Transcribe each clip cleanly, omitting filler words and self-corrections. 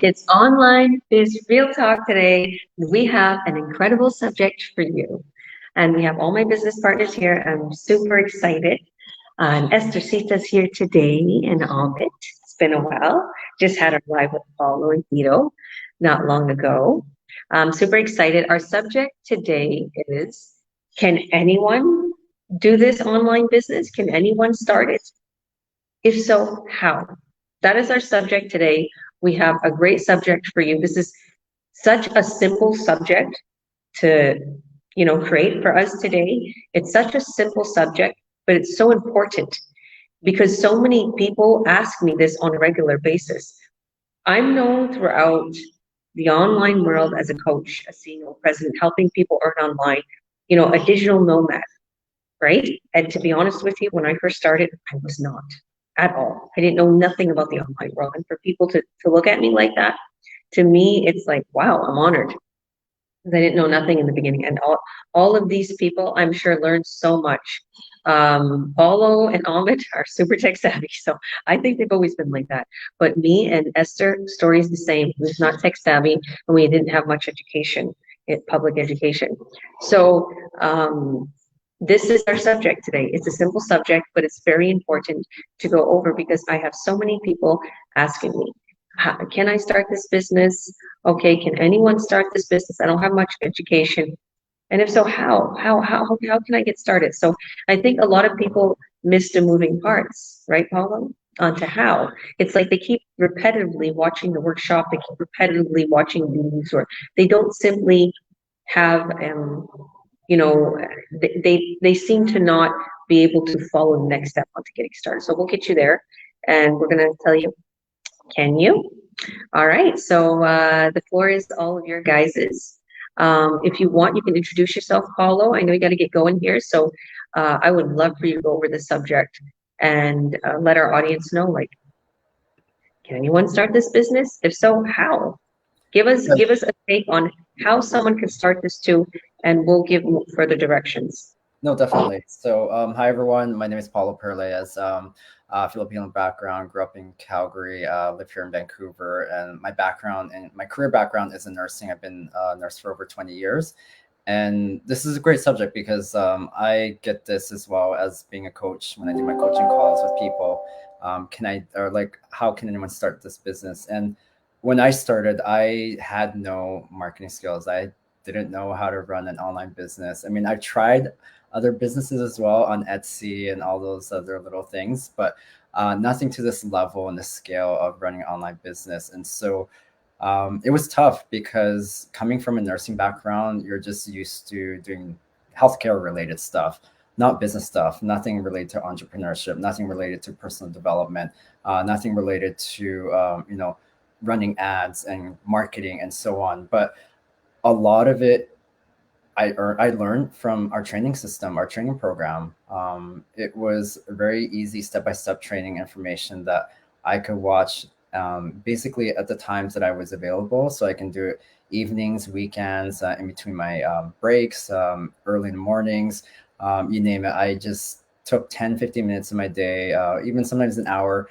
It's online, it's real talk today. We have an incredible subject for you. And we have all my business partners here. I'm super excited. Esther Sita's here today and Amit. It's been a while. Just had a live with Paulo and Guido not long ago. I'm super excited. Our subject today is, can anyone do this online business? Can anyone start it? If so, how? That is our subject today. We have a great subject for you. This is such a simple subject to, create for us today. It's such a simple subject, but it's so important because so many people ask me this on a regular basis. I'm known throughout the online world as a coach, a CEO president, helping people earn online, a digital nomad, right? And to be honest with you, when I first started, I was not at all. I didn't know nothing about the online world. And for people to look at me like that, to me, it's like, wow, I'm honored. Because I didn't know nothing in the beginning. And all of these people, I'm sure, learned so much. Paulo and Amit are super tech savvy. So I think they've always been like that. But me and Esther, story is the same. We're not tech savvy and we didn't have much education, public education. So this is our subject today. It's a simple subject, but it's very important to go over because I have so many people asking me, can I start this business? Okay, can anyone start this business? I don't have much education. And if so, how? How can I get started? So I think a lot of people miss the moving parts, right, Paulo? Onto how. It's like they keep repetitively watching the workshop, they keep repetitively watching these, or they don't simply have you know, they seem to not be able to follow the next step onto getting started. So we'll get you there, and we're gonna tell you, can you? All right. So the floor is all of your guys's. If you want, you can introduce yourself, Paulo. I know you got to get going here, so I would love for you to go over the subject and let our audience know, like, can anyone start this business? If so, how? Give us a take on how someone can start this too, and we'll give further directions. No, definitely. So, hi everyone. My name is Paulo Perlez. Filipino background, grew up in Calgary, live here in Vancouver, and my background and my career background is in nursing. I've been a nurse for over 20 years, and this is a great subject because I get this as well as being a coach when I do my coaching calls with people. How can anyone start this business? And when I started, I had no marketing skills. I didn't know how to run an online business. I mean, I tried other businesses as well on Etsy and all those other little things, but nothing to this level and the scale of running an online business. And so it was tough because coming from a nursing background, you're just used to doing healthcare related stuff, not business stuff, nothing related to entrepreneurship, nothing related to personal development, nothing related to, running ads and marketing and so on. But a lot of it I learned from our training system, our training program. It was a very easy step by step training information that I could watch basically at the times that I was available. So I can do it evenings, weekends, in between my breaks, early in the mornings, you name it. I just took 10, 15 minutes of my day, even sometimes an hour,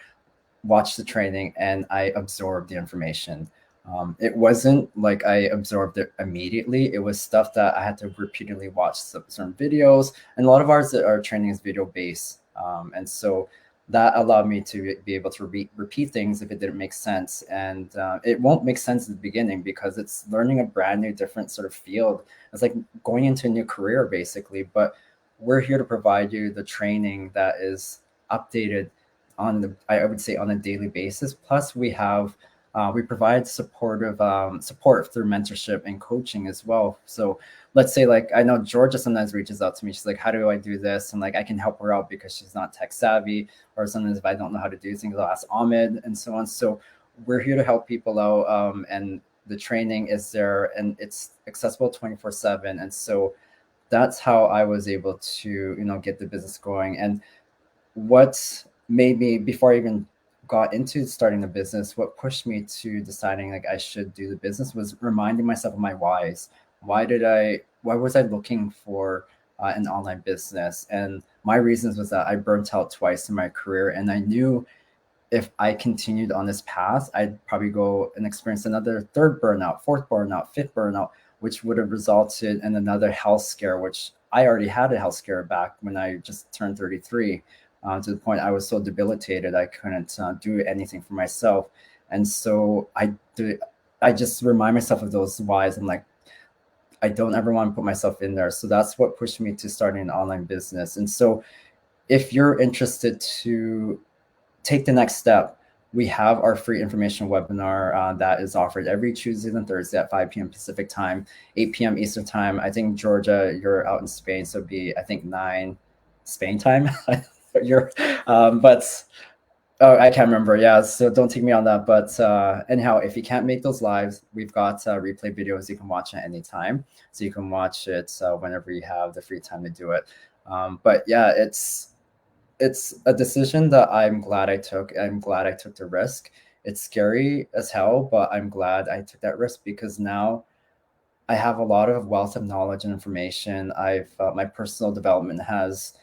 watched the training, and I absorbed the information. It wasn't like I absorbed it immediately. It was stuff that I had to repeatedly watch certain videos, and a lot of our training is video based, and so that allowed me to be able to repeat things if it didn't make sense. And it won't make sense at the beginning because it's learning a brand new, different sort of field. It's like going into a new career, basically. But we're here to provide you the training that is updated I would say on a daily basis. Plus, we provide support through mentorship and coaching as well. So let's say, like, I know Georgia sometimes reaches out to me. She's like, how do I do this? And like, I can help her out because she's not tech savvy. Or sometimes if I don't know how to do things, I'll ask Ahmed and so on. So we're here to help people out. And the training is there and it's accessible 24/7. And so that's how I was able to, get the business going. And what made me, before I even got into starting the business, what pushed me to deciding like I should do the business was reminding myself of my whys. Why was I looking for an online business? And my reasons was that I burnt out twice in my career, and I knew if I continued on this path, I'd probably go and experience another third burnout, fourth burnout, fifth burnout, which would have resulted in another health scare, which I already had a health scare back when I just turned 33, to the point I was so debilitated I couldn't do anything for myself. And so I just remind myself of those whys. I'm like, I don't ever want to put myself in there. So that's what pushed me to starting an online business. And so if you're interested to take the next step, we have our free information webinar that is offered every Tuesday and Thursday at 5 p.m. Pacific time, 8 p.m. Eastern time. I think, Georgia, you're out in Spain, so it'd be, I think, 9 Spain time. you're, but oh, I can't remember. Yeah, so don't take me on that. But anyhow, if you can't make those lives, we've got replay videos you can watch at any time. So you can watch it whenever you have the free time to do it. But yeah, it's a decision that I'm glad I took. I'm glad I took the risk. It's scary as hell, but I'm glad I took that risk because now I have a lot of wealth of knowledge and information. I've my personal development has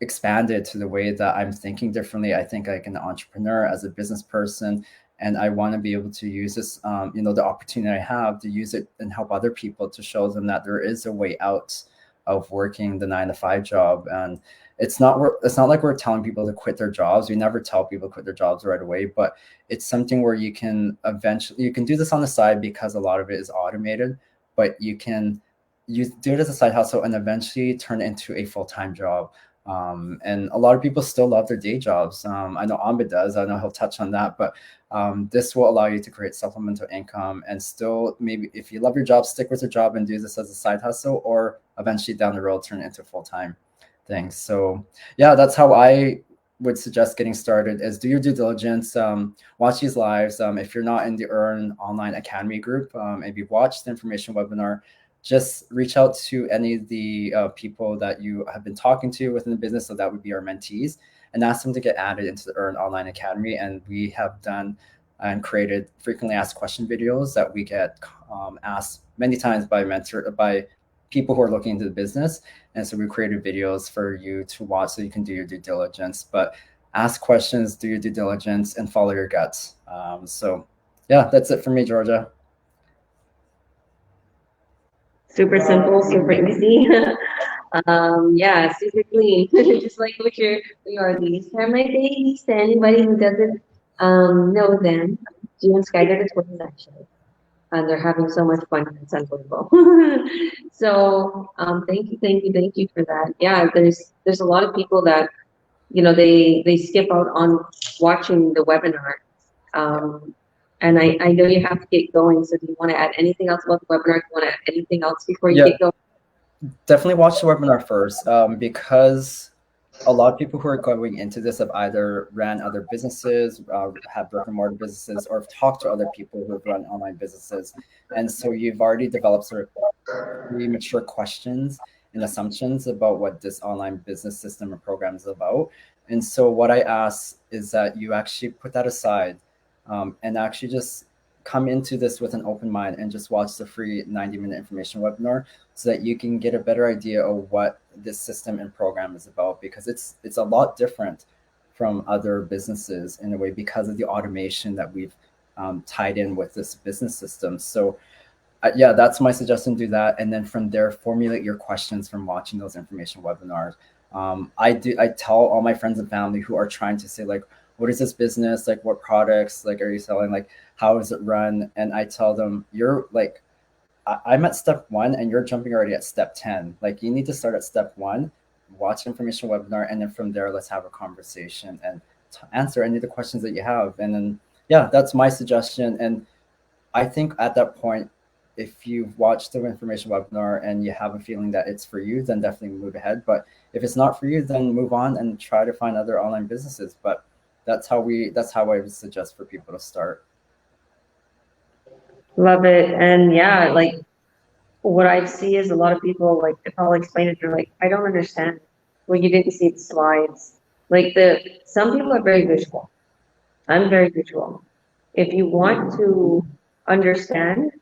expanded to the way that I'm thinking differently. I think like an entrepreneur, as a business person, and I want to be able to use this, the opportunity I have to use it and help other people to show them that there is a way out of working the 9 to 5 job. And it's not like we're telling people to quit their jobs. We never tell people to quit their jobs right away, but it's something where you can do this on the side because a lot of it is automated, but you do it as a side hustle and eventually turn it into a full-time job. And a lot of people still love their day jobs. I know Amba does. I know he'll touch on that, but this will allow you to create supplemental income and still, maybe if you love your job, stick with your job and do this as a side hustle, or eventually down the road turn it into a full-time thing. So yeah, that's how I would suggest getting started, is do your due diligence, watch these lives. If you're not in the Earn Online Academy group, if you've watched the information webinar, just reach out to any of the people that you have been talking to within the business. So that would be our mentees, and ask them to get added into the Earn Online Academy. And we have done and created frequently asked question videos that we get asked many times by people who are looking into the business. And so we created videos for you to watch so you can do your due diligence. But ask questions, do your due diligence, and follow your guts. So yeah, that's it for me, Georgia. Super simple, super easy. Yeah, super clean. Just like we are these are my babies. To anybody who doesn't know them, Gio and Sky are the twins actually. And they're having so much fun. It's unbelievable. So thank you for that. Yeah, there's a lot of people that they skip out on watching the webinar. And I know you have to get going. So do you want to add anything else about the webinar? Do you want to add anything else before you get going? Definitely watch the webinar first, because a lot of people who are going into this have either ran other businesses, have brick and mortar businesses, or have talked to other people who have run online businesses. And so you've already developed sort of pretty mature questions and assumptions about what this online business system or program is about. And so what I ask is that you actually put that aside, and actually just come into this with an open mind and just watch the free 90-minute information webinar so that you can get a better idea of what this system and program is about, because it's a lot different from other businesses in a way because of the automation that we've tied in with this business system. So yeah, that's my suggestion. Do that, and then from there formulate your questions from watching those information webinars. I tell all my friends and family who are trying to say, like, what is this business, like, what products, like, are you selling, like, how is it run? And I tell them, you're like, I'm at step 1 and you're jumping already at step 10. Like, you need to start at step 1, watch information webinar, and then from there let's have a conversation and answer any of the questions that you have. And then yeah, that's my suggestion. And I think at that point, if you've watched the information webinar and you have a feeling that it's for you, then definitely move ahead. But if it's not for you, then move on and try to find other online businesses. But that's how I would suggest for people to start. Love it. And yeah, like what I see is a lot of people, like, if I'll explain it, they're like, I don't understand. Well, you didn't see the slides. Like, some people are very visual. I'm very visual. If you want to understand,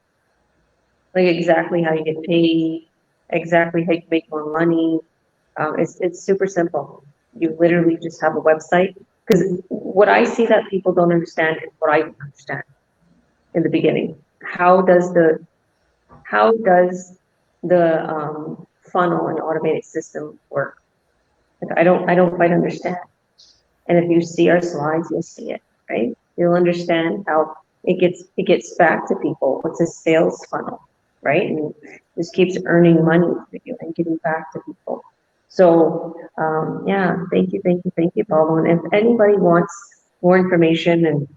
like, exactly how you get paid, exactly how you make more money, it's super simple. You literally just have a website, Because what I see that people don't understand is what I didn't understand in the beginning. How does the funnel and automated system work? Like, I don't quite understand. And if you see our slides, you'll see it, right? You'll understand how it gets back to people. What's a sales funnel, right? And this keeps earning money for you and getting back to people. So yeah, thank you, Paulo. And if anybody wants more information and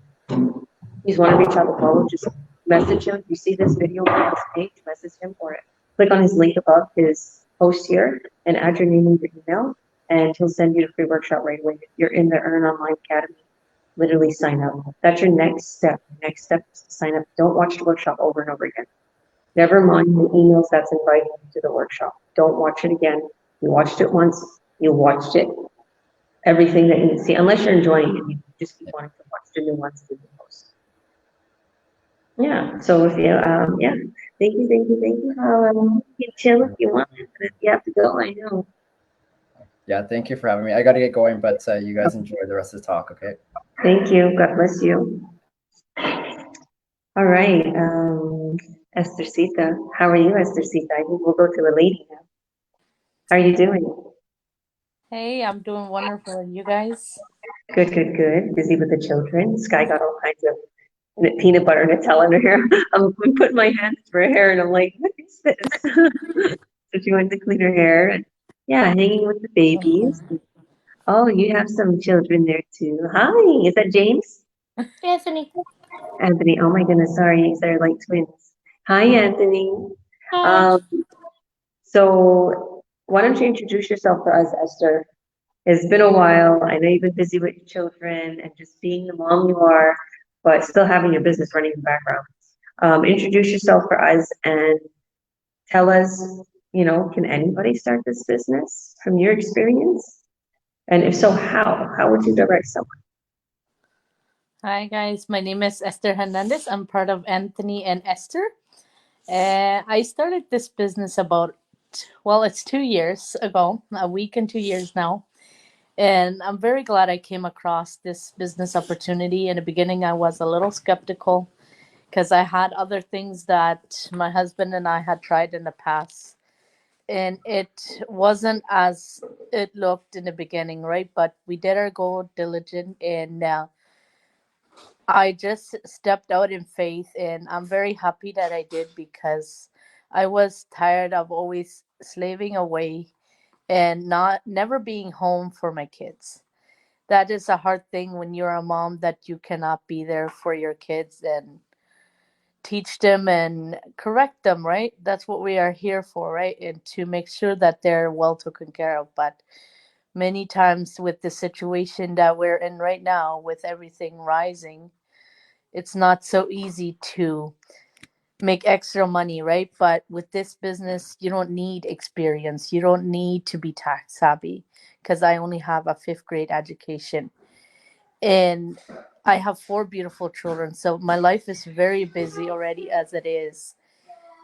you want to reach out to Paulo, just message him. If you see this video on his page, message him or click on his link above his post here and add your name and your email, and he'll send you the free workshop right away. If you're in the Earn Online Academy, literally sign up. That's your next step. Next step is to sign up. Don't watch the workshop over and over again. Never mind the emails that's inviting you to the workshop. Don't watch it again. You watched it once. You watched it. Everything that you need to see, unless you're enjoying it, you just keep wanting to watch the new ones, the new posts. Yeah. So if you, yeah. Thank you. You can chill if you want, but if you have to go, I know. Yeah, thank you for having me. I got to get going, but you guys enjoy the rest of the talk, okay? Thank you. God bless you. All right. Esther Sita. How are you, Esther Sita? I think we'll go to a lady now. How are you doing? Hey, I'm doing wonderful. And you guys? Good. Busy with the children. Sky got all kinds of peanut butter Nutella in her hair. I'm putting my hands through her hair and I'm like, what is this? So she went to clean her hair and yeah, hanging with the babies. Oh, you have some children there too. Hi, is that James? Anthony. Anthony. Oh my goodness, sorry, they're like twins. Hi, Anthony. Hi. Um, so why don't you introduce yourself to us, Esther? It's been a while. I know you've been busy with your children and just being the mom you are, but still having your business running in the background. Introduce yourself for us and tell us, can anybody start this business from your experience? And if so, how? How would you direct someone? Hi, guys. My name is Esther Hernandez. I'm part of Anthony and Esther. I started this business it's 2 years ago, a week and 2 years now. And I'm very glad I came across this business opportunity. In the beginning, I was a little skeptical because I had other things that my husband and I had tried in the past. And it wasn't as it looked in the beginning, right? But we did our go diligent, and I just stepped out in faith, and I'm very happy that I did because I was tired of always slaving away and not never being home for my kids. That is a hard thing when you're a mom that you cannot be there for your kids and teach them and correct them, right? That's what we are here for, right? And to make sure that they're well taken care of. But many times with the situation that we're in right now, with everything rising, it's not so easy to make extra money, right? But with this business, you don't need experience. You don't need to be tax savvy because I only have a fifth grade education. And I have four beautiful children. So my life is very busy already as it is.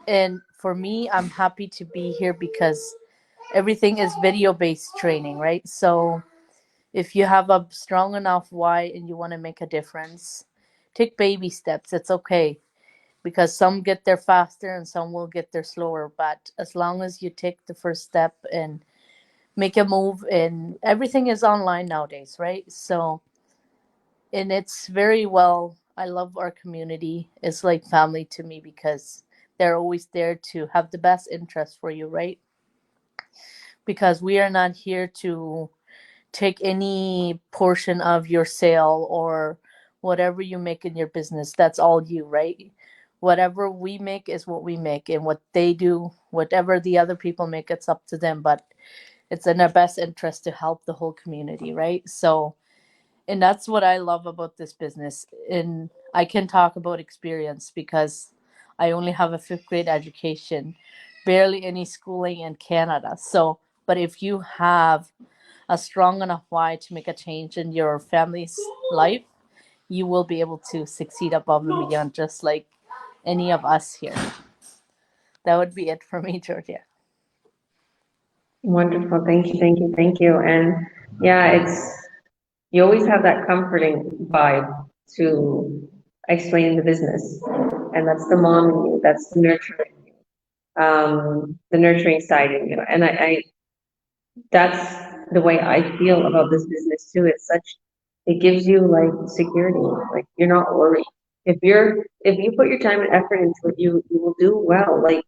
And for me, I'm happy to be here because everything is video based training, right? So if you have a strong enough why and you want to make a difference, take baby steps. It's okay because some get there faster and some will get there slower. But as long as you take the first step and make a move, and everything is online nowadays, right? So, and it's very well. I love our community. It's like family to me because they're always there to have the best interest for you, right? Because we are not here to take any portion of your sale or whatever you make in your business. That's all you, right? Whatever we make is what we make, and what they do, whatever the other people make, it's up to them. But it's in our best interest to help the whole community, right? So, and that's what I love about this business. And I can talk about experience because I only have a fifth grade education, barely any schooling in Canada. So, but if you have a strong enough why to make a change in your family's life, you will be able to succeed above and beyond, just like any of us here. That would be it for me, Georgia. Wonderful. Thank you. And yeah, You always have that comforting vibe to explain the business. And that's the mom in you, that's the nurturing side in you. And I that's the way I feel about this business too. It gives you like security, like you're not worried. If you put your time and effort into it, you will do well. Like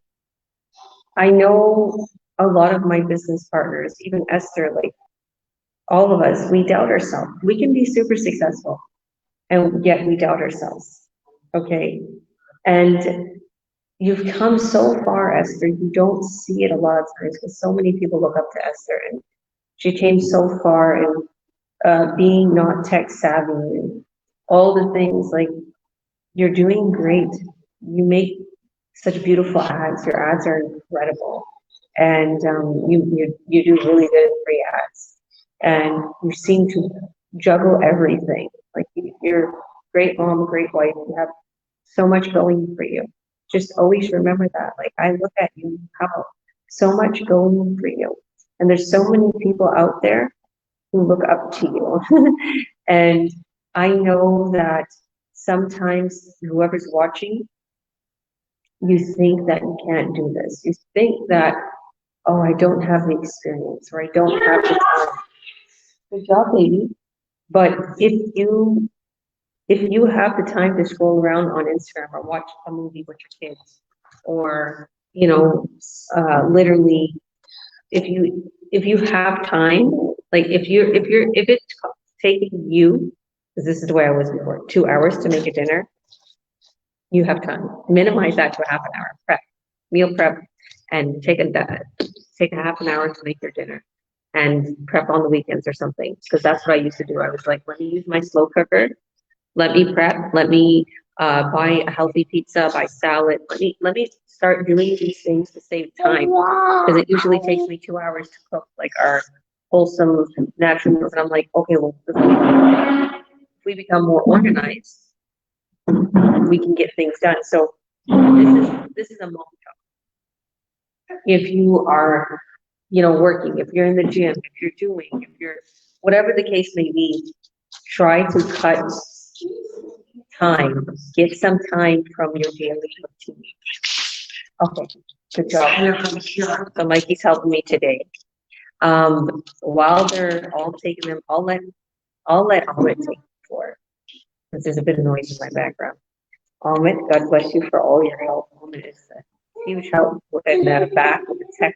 I know a lot of my business partners, even Esther, like all of us, we doubt ourselves. We can be super successful and yet we doubt ourselves. Okay. And you've come so far, Esther. You don't see it a lot of times because so many people look up to Esther, and she came so far in being not tech savvy and all the things. Like you're doing great. You make such beautiful ads. Your ads are incredible, and you do really good free ads, and you seem to juggle everything. Like you're a great mom, great wife. You have so much going for you. Just always remember that. Like I look at you, you have so much going for you, and there's so many people out there who look up to you. And I know that sometimes whoever's watching, you think that you can't do this. You think that, oh, I don't have the experience or I don't have the time. Good job, baby. But if you have the time to scroll around on Instagram or watch a movie with your kids, or literally, if you have time, like if it's taking you, because this is the way I was before, 2 hours to make a dinner, you have time. Minimize that to a half an hour. Meal prep, and take a half an hour to make your dinner, and prep on the weekends or something. Because that's what I used to do. I was like, let me use my slow cooker. Let me prep. Let me buy a healthy pizza, buy salad. Let me start doing these things to save time, because it usually takes me 2 hours to cook like our wholesome natural meals. And I'm like, okay, well, if we become more organized, we can get things done. So this is a moment. If you are, working, if you're in the gym, if you're whatever the case may be, try to cut time. Get some time from your daily routine. Okay, good job. So Mikey's helping me today. While they're all taking them, I'll let Ahmed take the floor, because there's a bit of noise in my background. Ahmed, God bless you for all your help. Ahmed is a huge help with the back with the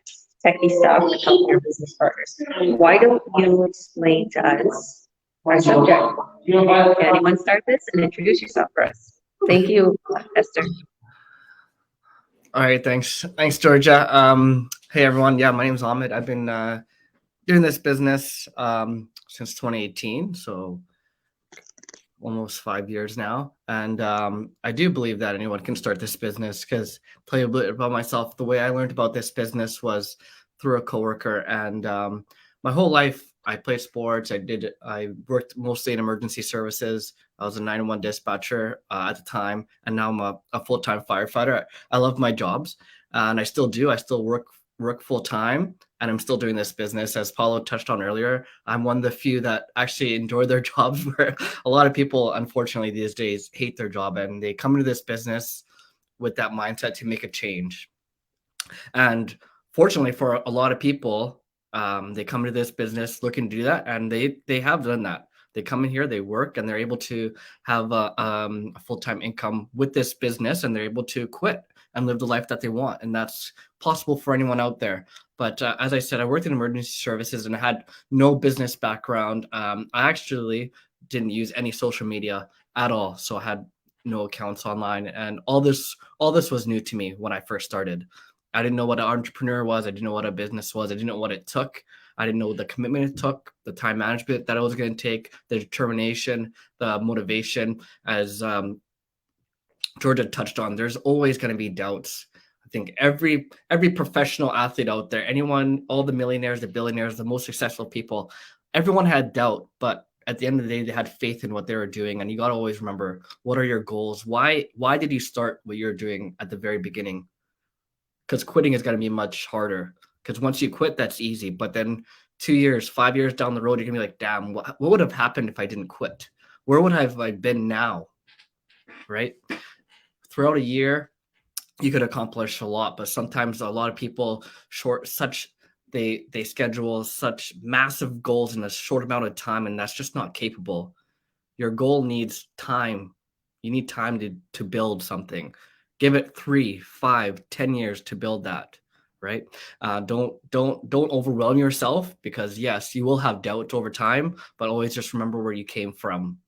techie stuff to help your business partners. Why don't you explain to us our subject? Can anyone start this and introduce yourself for us? Thank you, Esther. All right, thanks, Georgia. Hey everyone, yeah, my name is Ahmed. I've been doing this business since 2018, so almost 5 years now. And I do believe that anyone can start this business, because tell you a bit about myself. The way I learned about this business was through a coworker, and my whole life I played sports. I worked mostly in emergency services. I was a 911 dispatcher at the time, and now I'm a full-time firefighter. I love my jobs, and I still do. I still work full-time, and I'm still doing this business. As Paulo touched on earlier, I'm one of the few that actually enjoy their jobs, where a lot of people, unfortunately, these days hate their job, and they come into this business with that mindset to make a change. And fortunately for a lot of people, they come into this business looking to do that, and they have done that. They come in here, they work, and they're able to have a full-time income with this business, and they're able to quit and live the life that they want. And that's possible for anyone out there. But as I said, I worked in emergency services and I had no business background. I actually didn't use any social media at all, so I had no accounts online, and all this was new to me when I first started. I didn't know what an entrepreneur was. I didn't know what a business was. I didn't know what it took. I didn't know the commitment it took, the time management that I was going to take, the determination, the motivation. As Georgia touched on, there's always going to be doubts. I think every professional athlete out there, anyone, all the millionaires, the billionaires, the most successful people, everyone had doubt, but at the end of the day, they had faith in what they were doing. And you got to always remember, what are your goals? Why did you start what you're doing at the very beginning? Because quitting is going to be much harder. Because once you quit, that's easy. But then 2 years, 5 years down the road, you're gonna be like, damn, what would have happened if I didn't quit? Where would I have been now? Right? Throughout a year, you could accomplish a lot, but sometimes a lot of people they schedule such massive goals in a short amount of time, and that's just not capable. Your goal needs time. You need time to build something. Give it 3, 5, 10 years to build that, right? Don't overwhelm yourself, because yes, you will have doubts over time, but always just remember where you came from.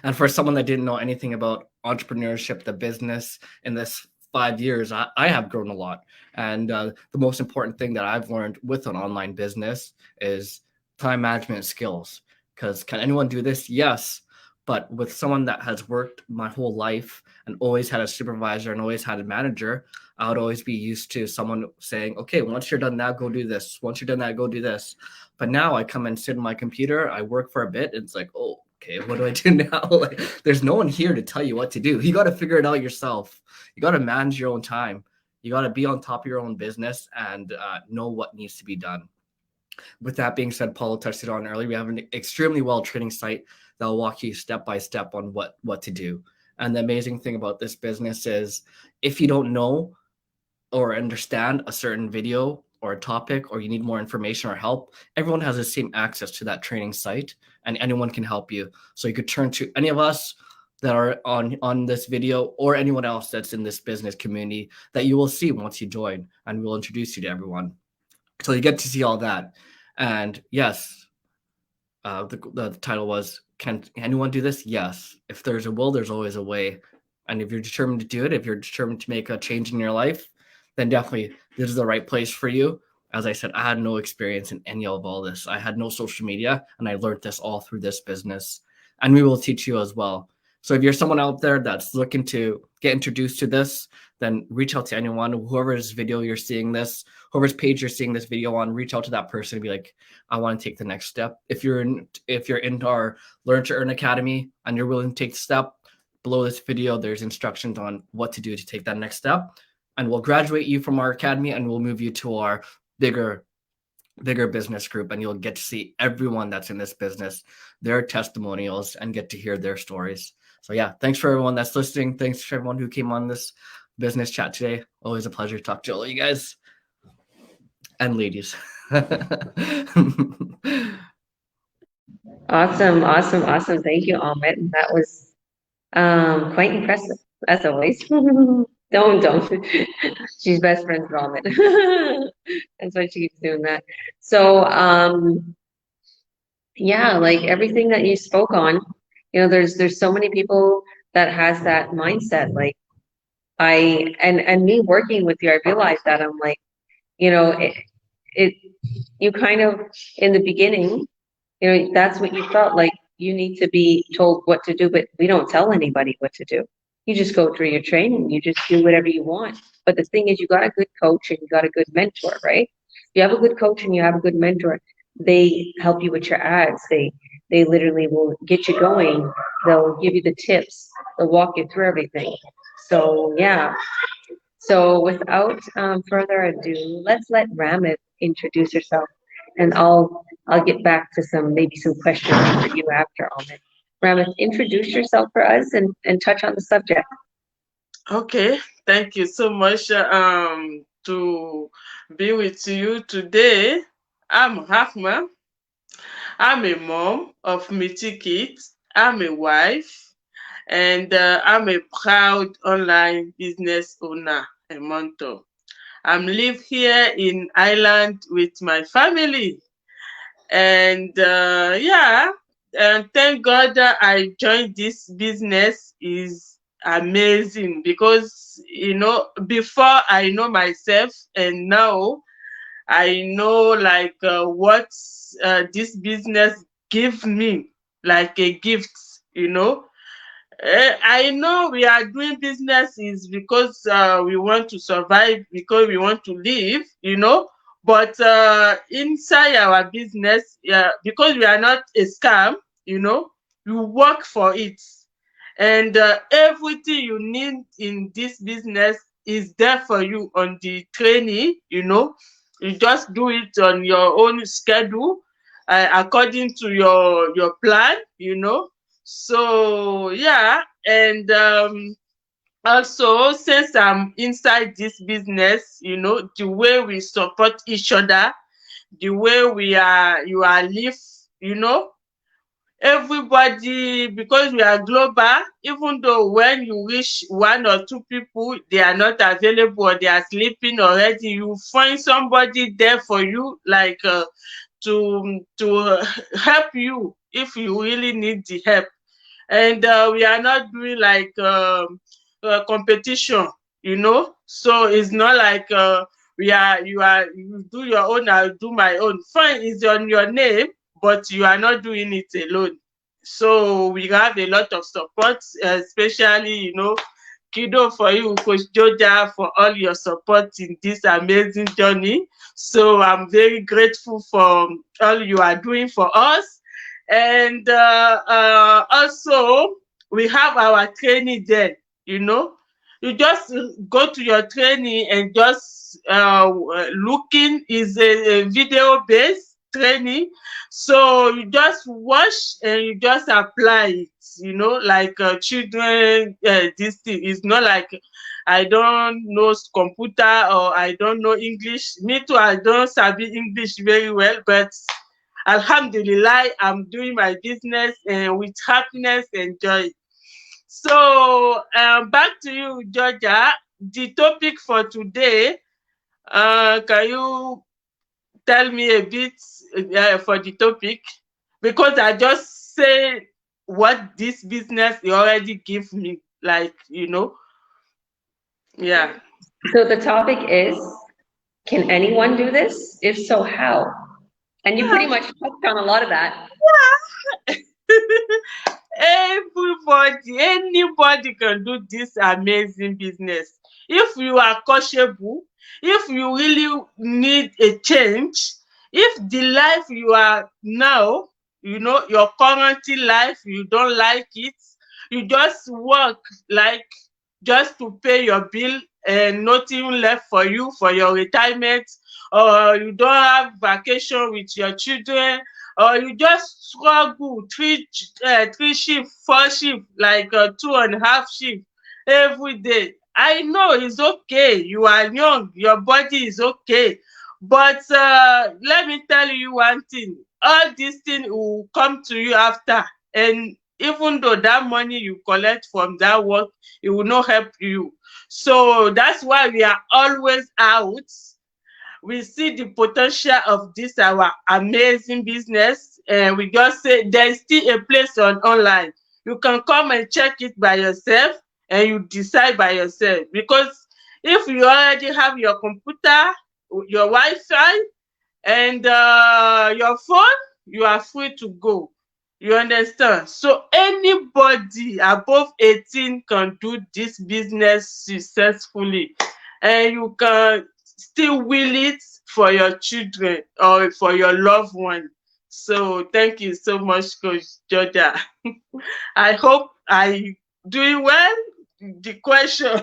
And for someone that didn't know anything about entrepreneurship, the business, in this 5 years, I have grown a lot. And the most important thing that I've learned with an online business is time management skills. Because can anyone do this? Yes. But with someone that has worked my whole life and always had a supervisor and always had a manager, I would always be used to someone saying, okay, once you're done that, go do this. Once you're done that, go do this. But now I come and sit on my computer, I work for a bit, and it's like, oh, okay, what do I do now? Like, there's no one here to tell you what to do. You got to figure it out yourself. You got to manage your own time. You got to be on top of your own business and know what needs to be done. With that being said, Paulo touched it on earlier. We have an extremely well training site that will walk you step by step on what to do. And the amazing thing about this business is, if you don't know or understand a certain video or a topic, or you need more information or help, everyone has the same access to that training site, and anyone can help you. So you could turn to any of us that are on this video, or anyone else that's in this business community that you will see once you join, and we'll introduce you to everyone. So you get to see all that. And yes, the title was, can anyone do this? Yes. If there's a will, there's always a way. And if you're determined to do it, if you're determined to make a change in your life, then definitely this is the right place for you. As I said, I had no experience in any of all this. I had no social media, and I learned this all through this business. And we will teach you as well. So if you're someone out there that's looking to get introduced to this, then reach out to anyone, whoever's video you're seeing this, whoever's page you're seeing this video on, reach out to that person and be like, I want to take the next step. If you're in our Learn to Earn Academy and you're willing to take the step, below this video, there's instructions on what to do to take that next step. And we'll graduate you from our academy, and we'll move you to our bigger business group, and you'll get to see everyone that's in this business, their testimonials, and get to hear their stories. So yeah, thanks for everyone that's listening. Thanks for everyone who came on this business chat today. Always a pleasure to talk to all of you guys and ladies. Awesome. Thank you, Amit. That was quite impressive, as always. Don't. She's best friends with Amit. That's why she keeps doing that. So, yeah, like everything that you spoke on, there's so many people that has that mindset. Like and me working with you, I realized that I'm like, you kind of, in the beginning, that's what you felt like. You need to be told what to do, but we don't tell anybody what to do. You just go through your training. You just do whatever you want. But the thing is, you got a good coach and you got a good mentor, right? You have a good coach and you have a good mentor. They help you with your ads. They literally will get you going. They'll give you the tips. They'll walk you through everything. So yeah. So without further ado, let's let Ramit introduce herself, and I'll get back to maybe some questions for you after, Amit. Ramit, introduce yourself for us and touch on the subject. Okay, thank you so much to be with you today. I'm Rahma. I'm a mom of Miti kids. I'm a wife, and I'm a proud online business owner, a mentor. I'm live here in Ireland with my family, and and thank God that I joined this business. Is amazing, because before I know myself, and now I know like what this business gives me, like a gift. I know we are doing business is because we want to survive, because we want to live, but inside our business, because we are not a scam, you work for it. And everything you need in this business is there for you on the training, You just do it on your own schedule, according to your plan, So yeah, and also, since I'm inside this business, the way we support each other, the way you are live, you know, everybody, because we are global, even though when you reach one or two people, they are not available or they are sleeping already, you find somebody there for you, like to help you if you really need the help. And we are not doing like competition, so it's not like you do your own, I'll do my own. Fine, it's on your name, but you are not doing it alone. So we have a lot of support, especially, Kido for you, Coach Joja, for all your support in this amazing journey. So I'm very grateful for all you are doing for us. And also, we have our training there, You just go to your training and just looking is a video-based training. So you just watch and you just apply it, like children, this thing is not like I don't know computer or I don't know English. Me too, I don't sabi English very well, but Alhamdulillah, I'm doing my business and with happiness and joy. So back to you, Georgia. The topic for today, can you tell me a bit for the topic? Because I just say what this business already give me, Yeah. So the topic is, can anyone do this? If so, how? And you pretty much touched on a lot of that. Anybody can do this amazing business. If you are coachable, if you really need a change, if the life you are now, your current life, you don't like it, you just work like just to pay your bill and nothing left for you for your retirement, or you don't have vacation with your children, or you just struggle three shift, 4 shift, like 2.5 shift every day. I know it's okay. You are young. Your body is okay. But let me tell you one thing. All these things will come to you after. And even though that money you collect from that work, it will not help you. So that's why we are always out. We see the potential of this our amazing business, and we just say there's still a place online. You can come and check it by yourself and you decide by yourself, because if you already have your computer, your Wi-Fi, and your phone, you are free to go. You understand? So anybody above 18 can do this business successfully, and you can still will it for your children or for your loved one. So thank you so much, Coach Georgia. I hope I doing well. The question.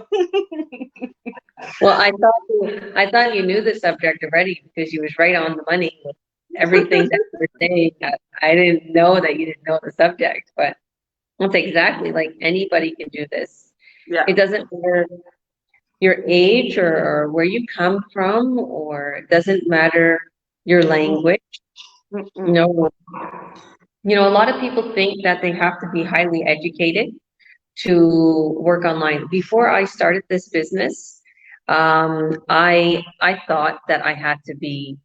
Well, I thought you knew the subject already because you was right on the money with everything that you were saying. I didn't know that you didn't know the subject, but that's exactly, like, anybody can do this. Yeah. It doesn't matter your age or where you come from, or it doesn't matter your language. No, a lot of people think that they have to be highly educated to work online. Before I started this business, I thought that I had to be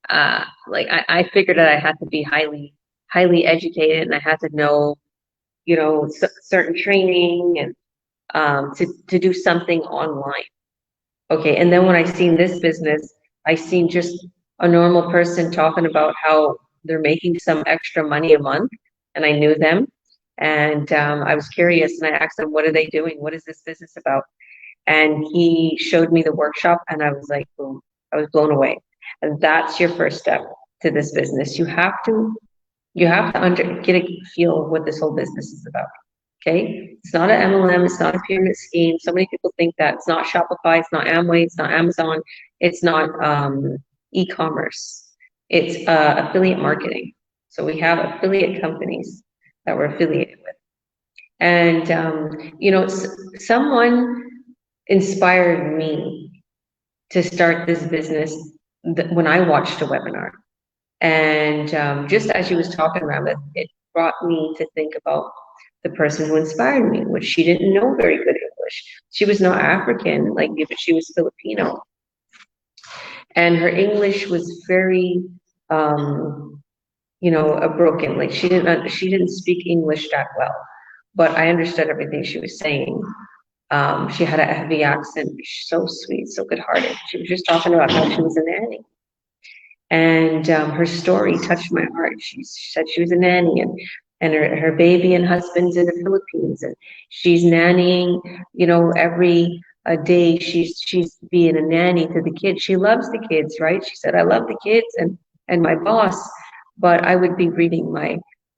I figured that I had to be highly educated, and I had to know, certain training and to do something online. Okay, and then when I seen this business, I seen just a normal person talking about how they're making some extra money a month, and I knew them, and I was curious, and I asked them, what are they doing? What is this business about? And he showed me the workshop, and I was like, boom, I was blown away. And that's your first step to this business. You have to get a feel of what this whole business is about. Okay, it's not an MLM, it's not a pyramid scheme. So many people think that. It's not Shopify, it's not Amway, it's not Amazon, it's not e-commerce. It's affiliate marketing. So we have affiliate companies that we're affiliated with. And, you know, someone inspired me to start this business when I watched a webinar. And just as she was talking around it, it brought me to think about the person who inspired me, which she didn't know very good English. She was not African like me, but she was Filipino. And her English was very, you know, broken. Like she didn't speak English that well, but I understood everything she was saying. She had a heavy accent, so sweet, so good-hearted. She was just talking about how she was a nanny. And her story touched my heart. She said she was a nanny, and her baby and husband's in the Philippines, and she's nannying, you know, every day she's being a nanny to the kids. She loves the kids, right? She said, I love the kids and my boss, but I would be reading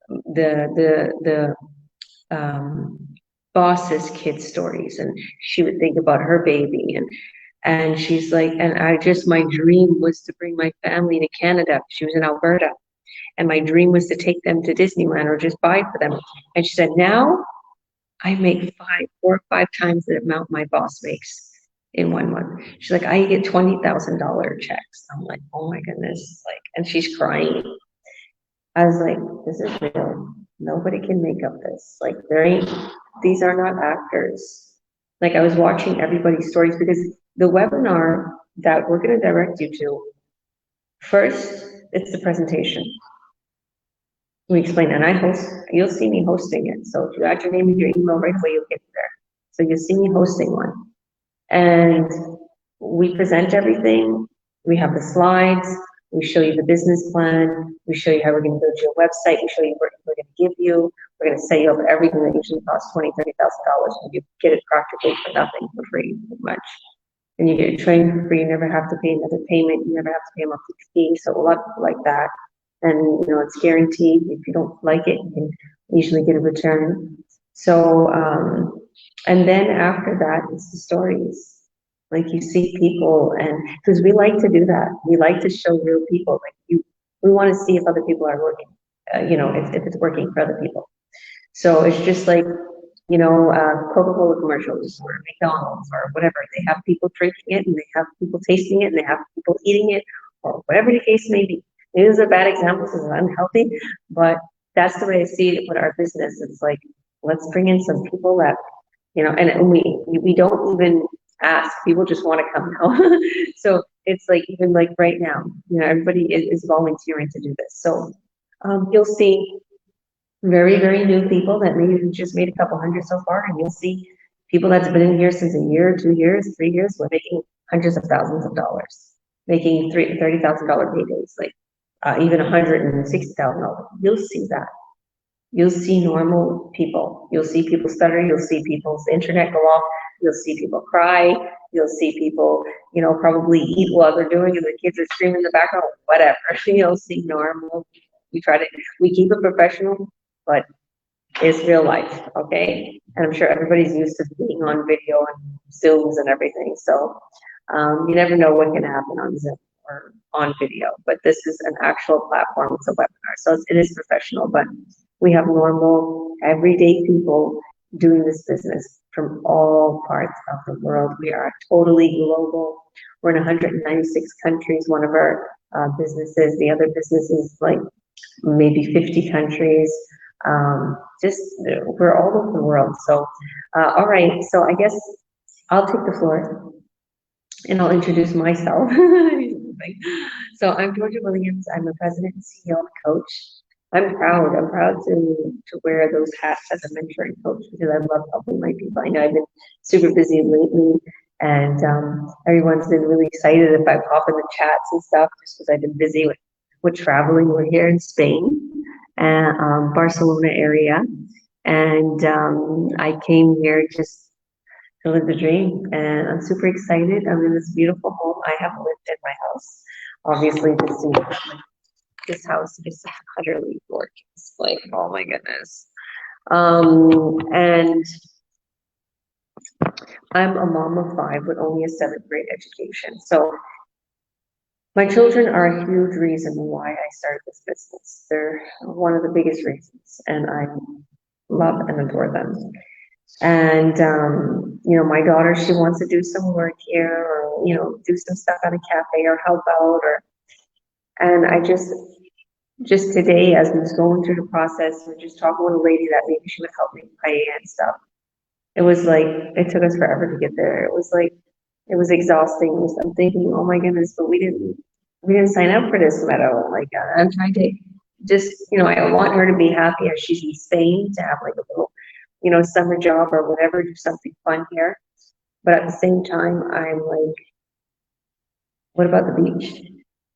the boss's kids stories, and she would think about her baby, and she's like, and my dream was to bring my family to Canada. She was in Alberta. And my dream was to take them to Disneyland or just buy for them. And she said, now I make 4 or 5 times the amount my boss makes in 1 month. She's like, I get $20,000 checks. I'm like, oh my goodness. Like, and she's crying. I was like, this is real. Nobody can make up this. Like, these are not actors. Like, I was watching everybody's stories because the webinar that we're going to direct you to, first, it's the presentation. We explain, and you'll see me hosting it. So if you add your name and your email right away, you'll get there. So you'll see me hosting one. And we present everything. We have the slides. We show you the business plan. We show you how we're going to build your website. We show you what we're going to give you. We're going to set you up everything that usually costs $20,000, $30,000, and you get it practically for nothing, for free, pretty much. And you get trained for free. You never have to pay another payment. You never have to pay a monthly fee. So a lot of people like that. And, you know, it's guaranteed. If you don't like it, you can usually get a return. So, and then after that, it's the stories. Like, you see people, and because we like to do that, we like to show real people. Like, we want to see if other people are working, you know, if it's working for other people. So it's just like, you know, Coca-Cola commercials or McDonald's or whatever. They have people drinking it, and they have people tasting it, and they have people eating it, or whatever the case may be. It is a bad example because it's unhealthy, but that's the way I see it with our business. It's like, let's bring in some people that, you know, and we don't even ask, people just want to come now. So it's like, even like right now, you know, everybody is volunteering to do this. So you'll see very, very new people that maybe just made a couple hundred so far, and you'll see people that's been in here since a year, 2 years, 3 years, we're making hundreds of thousands of dollars, making $30,000 paydays, like even $160,000. You'll see that. You'll see normal people. You'll see people stutter. You'll see people's internet go off. You'll see people cry. You'll see people, you know, probably eat while they're doing it, and the kids are screaming in the background, whatever. You'll see normal. We keep it professional, but it's real life, okay? And I'm sure everybody's used to being on video and Zooms and everything. So you never know what can happen on Zoom or on video, but this is an actual platform. It's a webinar, so it is professional, but we have normal, everyday people doing this business from all parts of the world. We are totally global. We're in 196 countries, one of our businesses. The other business is like maybe 50 countries. We're all over the world. So, all right, so I guess I'll take the floor and I'll introduce myself. So I'm Georgia Williams. I'm the president and CEO and coach. I'm proud to wear those hats as a mentor and coach because I love helping my people. I know I've been super busy lately, and everyone's been really excited if I pop in the chats and stuff just because I've been busy with traveling. We're here in Spain, Barcelona area, and I came here just to live the dream, and I'm super excited. I'm in this beautiful home. I have lived in my house. Obviously, this house is utterly gorgeous. Like, oh my goodness. And I'm a mom of 5 with only a 7th grade education. So My children are a huge reason why I started this business. They're one of the biggest reasons, and I love and adore them. And, my daughter, she wants to do some work here or, do some stuff at a cafe or help out and I just today, as we was going through the process, we were just talking with a lady that maybe she would help me pay and stuff. It was like, it took us forever to get there. It was like, it was exhausting. I'm thinking, oh my goodness, but we didn't sign up for this meadow. Like, I'm trying to just, I want her to be happy as she's in Spain, to have like a little, summer job or whatever, do something fun here. But at the same time, I'm like, what about the beach?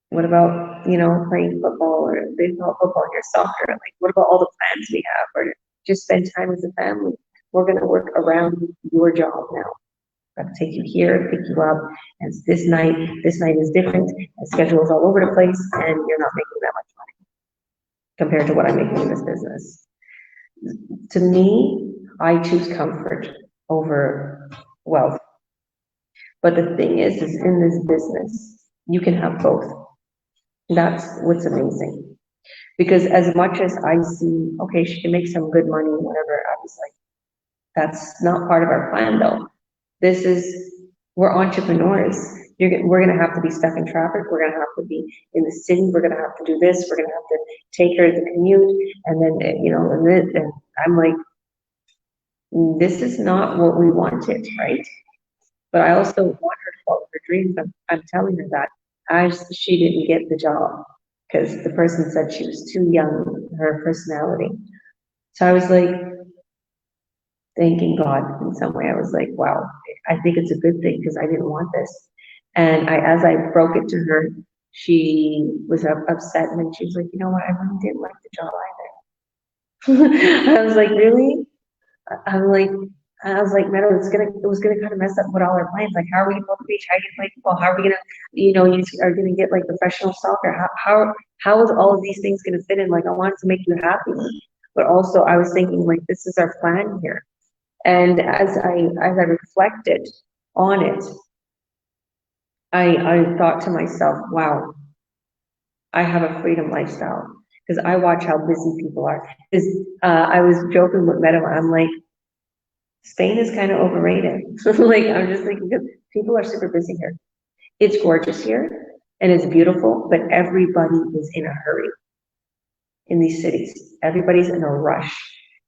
What about, playing football or baseball, football, or soccer? Like, what about all the plans we have? Or just spend time as a family? We're going to work around your job now. I'm going to take you here, pick you up, and it's this night is different, and schedule is all over the place, and you're not making that much money compared to what I'm making in this business. To me, I choose comfort over wealth. But the thing is in this business, you can have both. That's what's amazing. Because as much as I see, okay, she can make some good money, whatever, I was like, that's not part of our plan though. We're entrepreneurs. We're gonna have to be stuck in traffic. We're gonna have to be in the city. We're gonna have to do this. We're gonna have to take her to the commute. And then, and I'm like, this is not what we wanted, right? But I also want her to follow her dreams. I'm telling her that as she didn't get the job because the person said she was too young, her personality. So I was like, thanking God in some way. I was like, wow, I think it's a good thing because I didn't want this. And as I broke it to her, she was upset and then she was like, you know what, I really didn't like the job either. I was like, really? I was like, Meadow, it was gonna kind of mess up with all our plans. Like, how are we gonna go to the beach? How are you gonna play football? How are we gonna, you are gonna get like professional soccer? How is all of these things gonna fit in? Like, I wanted to make you happy, but also I was thinking like, this is our plan here. And as I reflected on it, I thought to myself, wow, I have a freedom lifestyle because I watch how busy people are. Because I was joking with Meadow, I'm like, Spain is kind of overrated. Like, I'm just thinking, because people are super busy here. It's gorgeous here and it's beautiful, but everybody is in a hurry in these cities. Everybody's in a rush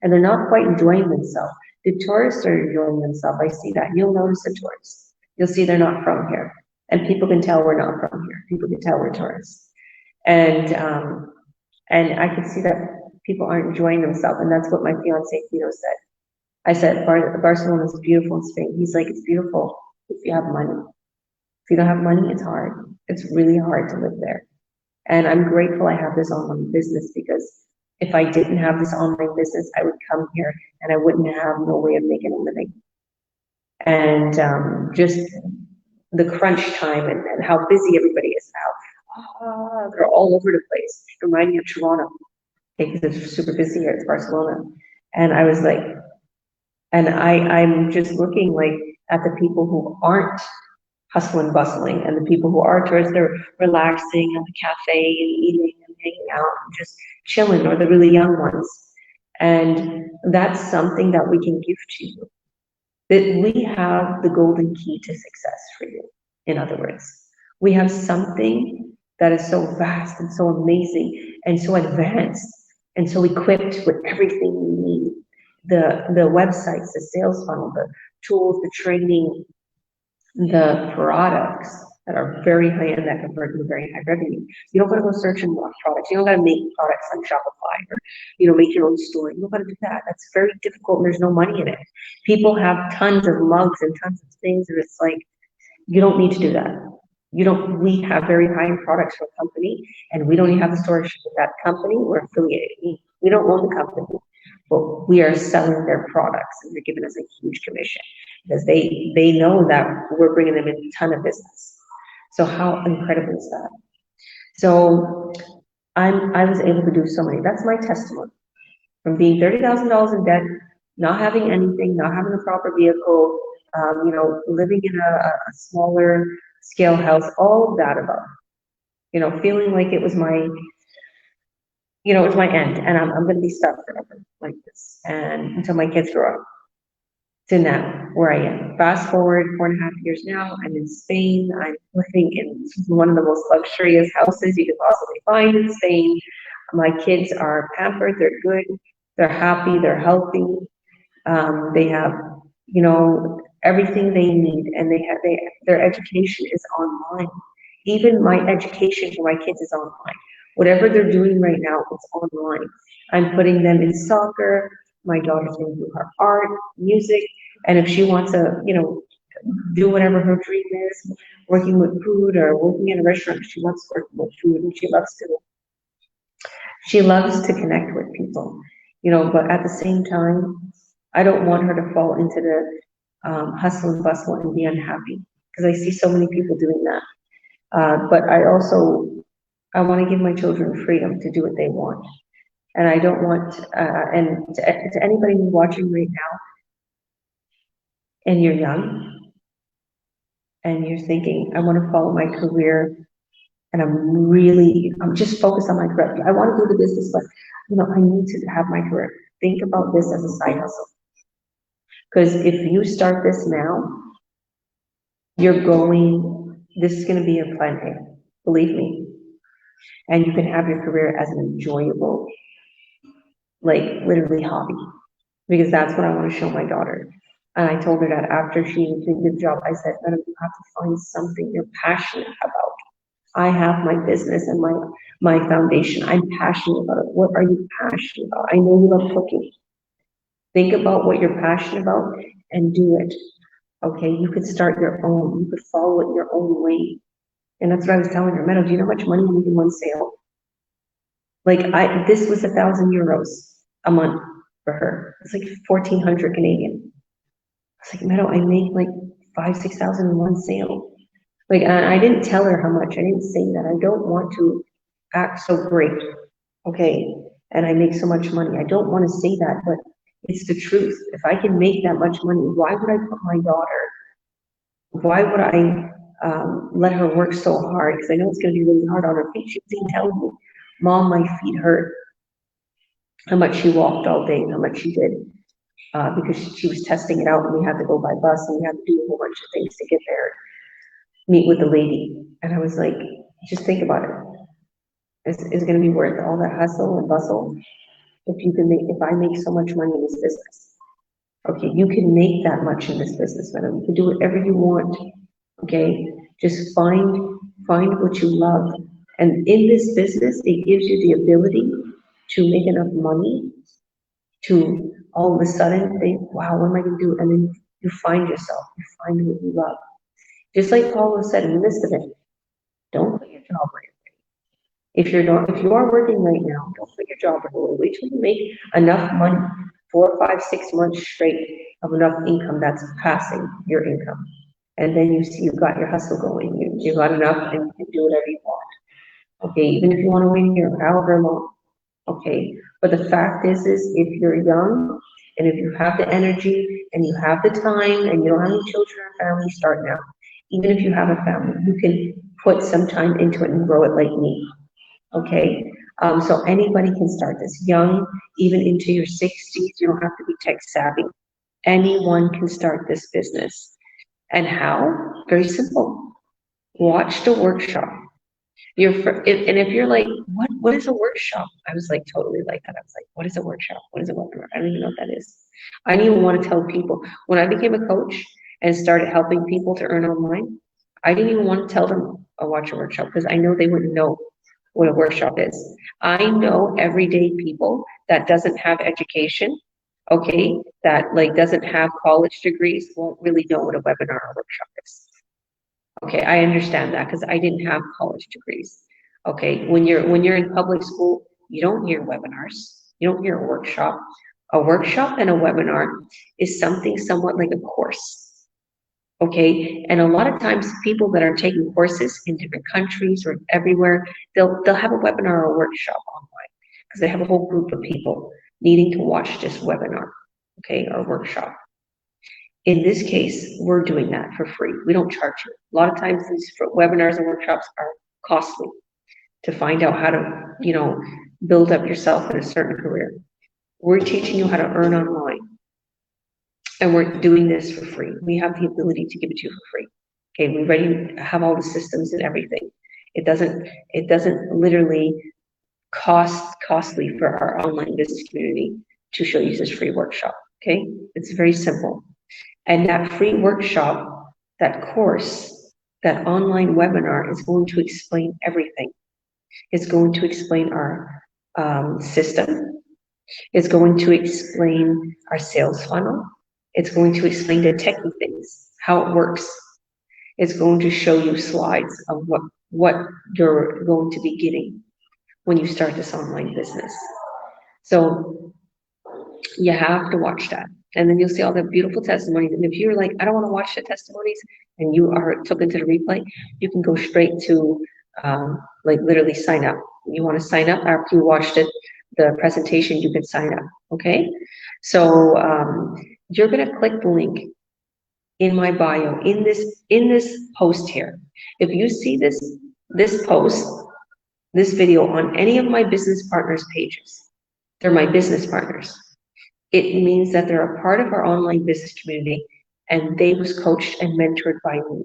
and they're not quite enjoying themselves. The tourists are enjoying themselves. I see that. You'll notice the tourists. You'll see they're not from here. And people can tell we're not from here. People can tell we're tourists. And I could see that people aren't enjoying themselves. And that's what my fiance Tito said. I said, Barcelona is beautiful in Spain. He's like, it's beautiful if you have money. If you don't have money, it's hard. It's really hard to live there. And I'm grateful I have this online business because if I didn't have this online business, I would come here and I wouldn't have no way of making a living. And just the crunch time and how busy everybody is now. They're all over the place. Remind me of Toronto because it's super busy here. It's Barcelona. And I was like, and I'm just looking like at the people who aren't hustling, bustling, and the people who are tourists, they're relaxing at the cafe and eating and hanging out and just chilling, or the really young ones. And that's something that we can give to you. That we have the golden key to success for you. In other words, we have something that is so vast and so amazing and so advanced and so equipped with everything we need. The websites, the sales funnel, the tools, the training, the products that are very high end that convert into very high revenue. You don't gotta go search and watch products. You don't gotta make products like Shopify or make your own store. You don't gotta do that. That's very difficult and there's no money in it. People have tons of mugs and tons of things and it's like, you don't need to do that. We have very high-end products for a company and we don't even have the storage with that company. We're affiliated. We don't own the company, but we are selling their products and they're giving us a huge commission because they know that we're bringing them in a ton of business. So how incredible is that? So I was able to do so many. That's my testimony. From being $30,000 in debt, not having anything, not having a proper vehicle, living in a smaller scale house, all of that above. feeling like it was my, it was my end, and I'm going to be stuck forever like this, and until my kids grow up. To now, where I am. Fast forward 4.5 years now, I'm in Spain. I'm living in one of the most luxurious houses you could possibly find in Spain. My kids are pampered, they're good, they're happy, they're healthy. They have, everything they need, and their education is online. Even my education for my kids is online. Whatever they're doing right now, it's online. I'm putting them in soccer. My daughter's going to do her art, music, and if she wants to, do whatever her dream is, working with food or working in a restaurant, she loves working with food, and she loves to connect with people, but at the same time, I don't want her to fall into the hustle and bustle and be unhappy, because I see so many people doing that. But I want to give my children freedom to do what they want. And I don't want, and to anybody who's watching right now, and you're young, and you're thinking, I want to follow my career, and I'm just focused on my career. I want to do the business, but, I need to have my career. Think about this as a side hustle. Because if you start this now, this is going to be your plan A, believe me. And you can have your career as an enjoyable, like literally hobby, because that's what I want to show my daughter. And I told her that after she did the job, I said, Madam, you have to find something you're passionate about. I have my business and my foundation. I'm passionate about it. What are you passionate about? I know you love cooking. Think about what you're passionate about and do it. Okay, you could start your own. You could follow it your own way. And that's what I was telling her. Meadow, do you know how much money you make in one sale? Like this was 1,000 euros a month for her. It's like 1,400 Canadian. It's like, Meadow, I make like 5,000-6,000 in one sale. Like, I didn't tell her how much. I didn't say that. I don't want to act so great. Okay, and I make so much money. I don't want to say that, but it's the truth. If I can make that much money, why would I put my daughter? Why would I let her work so hard? Because I know it's going to be really hard on her feet. She was even telling me, Mom, my feet hurt. How much she walked all day, how much she did. Because she was testing it out, and we had to go by bus, and we had to do a whole bunch of things to get there, meet with the lady. And I was like, just think about it. Is it going to be worth all that hustle and bustle? If I make so much money in this business, okay, you can make that much in this business, madam. You can do whatever you want, okay? Just find what you love. And in this business, it gives you the ability to make enough money to all of a sudden think, wow, what am I going to do? And then you find yourself, you find what you love. Just like Paulo said in the midst of it, don't quit your job right away. If you are working right now, don't quit your job right away. Wait till you make enough money, 4, 5, 6 months straight of enough income that's passing your income. And then you see you've got your hustle going. You got enough, and you can do whatever you want. Okay, even if you want to wait here however long. Okay, but the fact is if you're young, and if you have the energy, and you have the time, and you don't have any children or family, start now. Even if you have a family, you can put some time into it and grow it like me. Okay, so anybody can start this young, even into your 60s. You don't have to be tech savvy. Anyone can start this business. And how? Very simple. Watch the workshop. And if you're like, what is a workshop? I was like totally like that. I was like, what is a workshop? What is a webinar? I don't even know what that is. I didn't even want to tell people. When I became a coach and started helping people to earn online, I didn't even want to tell them watch a workshop, because I know they wouldn't know what a workshop is. I know everyday people that doesn't have education, okay, that like doesn't have college degrees, won't really know what a webinar or workshop is. Okay, I understand that, because I didn't have college degrees. Okay, when you're in public school, you don't hear webinars, you don't hear a workshop. A workshop and a webinar is something somewhat like a course. Okay, and a lot of times people that are taking courses in different countries or everywhere, they'll have a webinar or a workshop online, because they have a whole group of people needing to watch this webinar, okay, or workshop. In this case, we're doing that for free. We don't charge you. A lot of times these webinars and workshops are costly. to find out how to, build up yourself in a certain career. We're teaching you how to earn online. And we're doing this for free. We have the ability to give it to you for free. Okay, we already have all the systems and everything. It doesn't literally costly for our online business community to show you this free workshop. Okay, it's very simple. And that free workshop, that course, that online webinar is going to explain everything. It's going to explain our system. It's going to explain our sales funnel. It's going to explain the techie things, how it works. It's going to show you slides of what you're going to be getting when you start this online business. So you have to watch that. And then you'll see all the beautiful testimonies. And if you're like, I don't want to watch the testimonies, and you are took into the replay, you can go straight to literally sign up. You want to sign up after you watched it, the presentation, you can sign up. Okay. So you're going to click the link in my bio in this post here. If you see this post, this video on any of my business partners pages, they're my business partners. It means that they're a part of our online business community, and they was coached and mentored by me,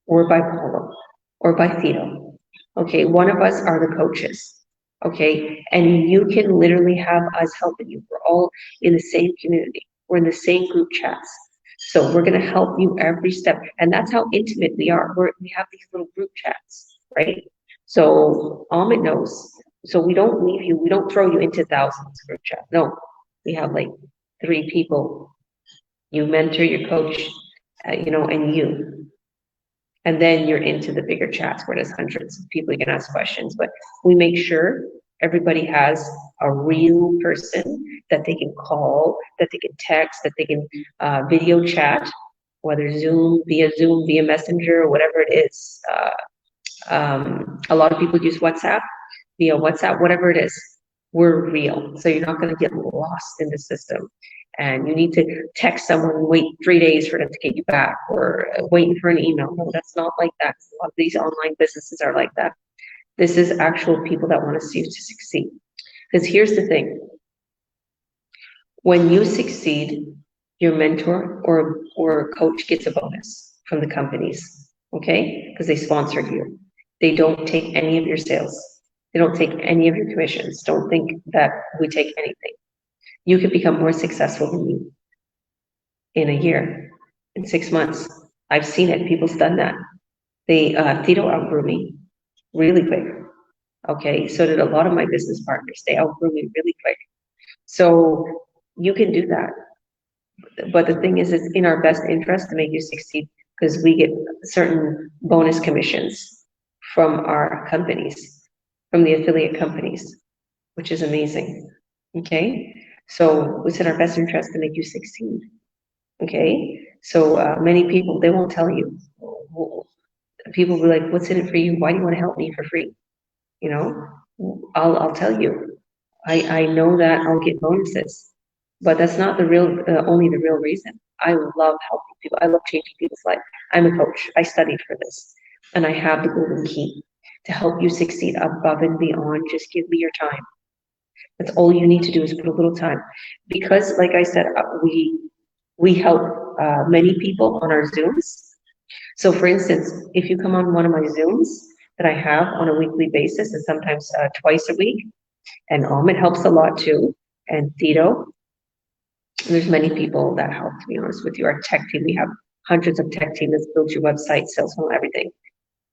or by Paulo, or by Theo. Okay, one of us are the coaches. Okay, and you can literally have us helping you. We're all in the same community. We're in the same group chats. So we're going to help you every step. And that's how intimate we are. We have these little group chats, right? So Amit knows. So we don't leave you. We don't throw you into thousands group chat. No, we have like 3 people. You mentor, your coach, and you. And then you're into the bigger chats where there's hundreds of people you can ask questions. But we make sure everybody has a real person that they can call, that they can text, that they can video chat, whether Zoom, via Messenger, or whatever it is. A lot of people use WhatsApp, via WhatsApp, whatever it is. We're real. So you're not going to get lost in the system. And you need to text someone and wait 3 days for them to get you back, or waiting for an email. No, that's not like that. A lot of these online businesses are like that. This is actual people that want to see you to succeed. Because here's the thing. When you succeed, your mentor or coach gets a bonus from the companies, okay? Because they sponsored you. They don't take any of your sales. They don't take any of your commissions. Don't think that we take anything. You could become more successful than me in a year, in 6 months. I've seen it. People's done that. Tito outgrew me really quick. Okay, so did a lot of my business partners. They outgrew me really quick. So you can do that. But the thing is, it's in our best interest to make you succeed, because we get certain bonus commissions from our companies, from the affiliate companies, which is amazing. Okay, so it's in our best interest to make you succeed. Okay, so many people, they won't tell you. People will be like, what's in it for you? Why do you want to help me for free? I'll tell you. I know that I'll get bonuses, but that's not only the real reason. I love helping people. I love changing people's life. I'm a coach. I studied for this, and I have the golden key to help you succeed above and beyond. Just give me your time. That's all you need to do, is put a little time. Because, like I said, we help many people on our Zooms. So, for instance, if you come on one of my Zooms that I have on a weekly basis, and sometimes twice a week, and Amit helps a lot too, and Tito, there's many people that help, to be honest with you. Our tech team, we have hundreds of tech team that's built your website, sales funnel, everything.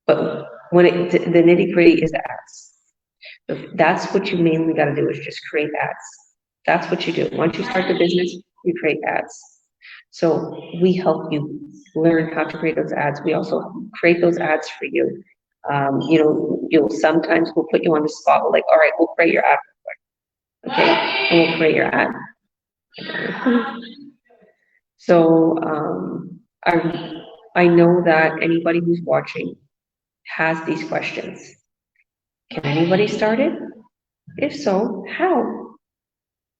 But when the nitty gritty is the ads. That's what you mainly got to do, is just create ads. That's what you do. Once you start the business, you create ads. So we help you learn how to create those ads. We also create those ads for you. You'll sometimes we'll put you on the spot. We're like, all right, we'll create your ad. Okay, and we'll create your ad. So I know that anybody who's watching has these questions. Can anybody start it? If so, how?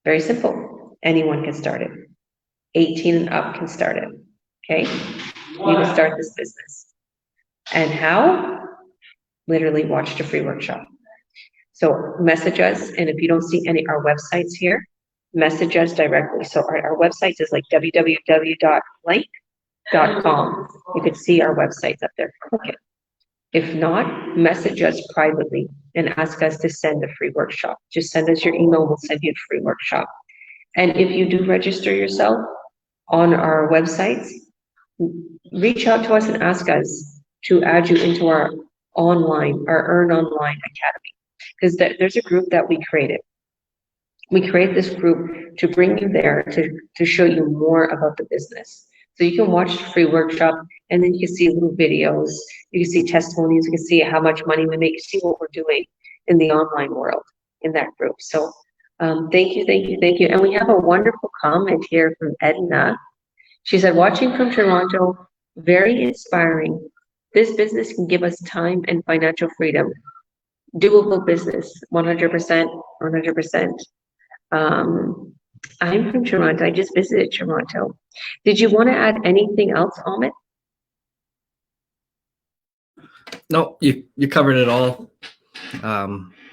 Very simple. Anyone can start it. 18 and up can start it. Okay? You can start this business. And how? Literally watch the free workshop. So message us, and if you don't see any our websites here, message us directly. So our website is like www.blank.com. You could see our websites up there. Okay. If not, message us privately and ask us to send a free workshop. Just send us your email, we'll send you a free workshop. And if you do register yourself on our websites, reach out to us and ask us to add you into our Earn Online Academy. Because there's a group that we created. We create this group to bring you there to show you more about the business. So you can watch the free workshop, and then you can see little videos, you can see testimonies, you can see how much money we make, see what we're doing in the online world in that group. So thank you, thank you, thank you. And we have a wonderful comment here from Edna. She said, watching from Toronto, very inspiring. This business can give us time and financial freedom. Doable business, 100%, 100%. I'm from Toronto. I just visited Toronto. Did you want to add anything else, Amit? No, you covered it all.